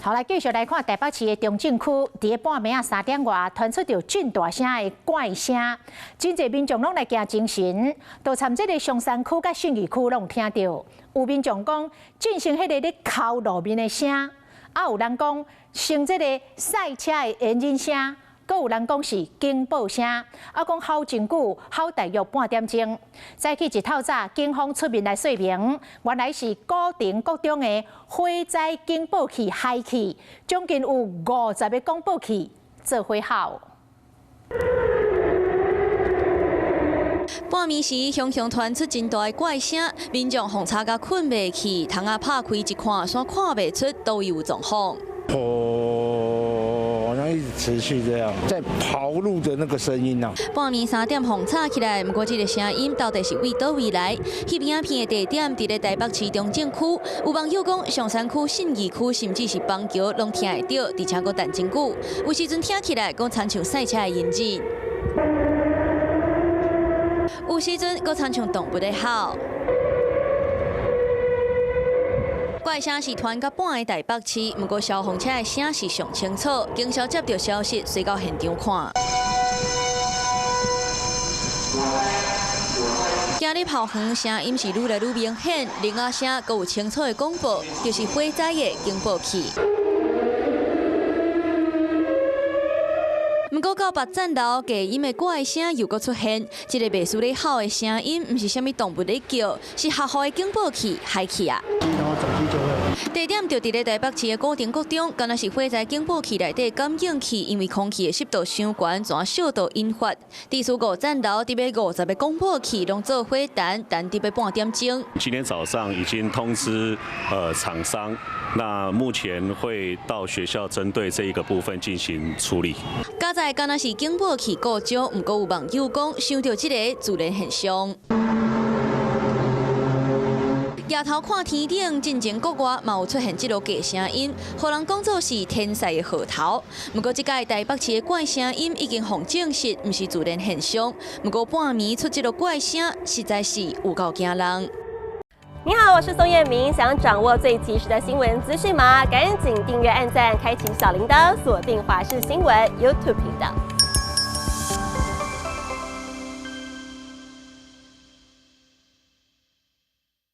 好，来继续来看台北市的中正区，伫个半暝啊3点外，传出着真大声的怪声，真侪民众拢来行精神，都参这个松山区甲信义区拢听到，有民众讲进行迄个咧敲路面的声，啊有人讲像这个赛车的引擎声。 阁有人讲是警报声，啊讲吼真久，吼大约半点钟。早起一透早，警方出面来说明，原来是固定各种的火灾警报器害去，总共有50个警报器做火耗。 半暝时，雄雄传出真大的怪声，民众风吵甲困袂去，窗仔拍开一看，煞看袂出都有状况。好像一直持续这样，在刨路的那个声音啊。半暝3点风吵起来，不过这个声音到底是为倒位来？翕影片的地点伫咧台北市中正区，有网友讲上山区、信义区，甚至是邦桥，拢听会到，而且佫等真久。有时阵听起来，讲亲像赛车的引擎。 有时阵，佫亲像动物在吼。怪声是传到半个台北市，不过消防车的声是上清楚。警消接到消息，随到现场看。今日炮响声音是愈来愈明显，铃仔声佫有清楚的广播，就是火灾的警报器。 不过到别站楼，隔音的怪声又搁出现。这个袂输咧吼的声音，唔是虾米动物咧叫，是学校的警报器害去啊。地点就伫咧台北市的固定国中，敢若是火灾警报器内底感应器，因为空气的湿度伤悬，全小度引发。地区5站楼，伫要50个广播器拢做火弹，但伫要半点钟。今天早上已经通知厂商。 那目前会到学校针对这一个部分进行处理。加在敢若是警报器故障，不过有网友讲，想到这个自然现象。夜头看天顶，进前国外嘛有出现这落假声音，互人讲作是天灾的号头。不过，这届台北市的怪声音已经互证实，不是自然现象。不过半暝出这落怪声，实在是有够惊人。 你好，我是宋彦明。想掌握最及时的新闻资讯吗？赶紧订阅、按赞、开启小铃铛，锁定华视新闻 YouTube 频道。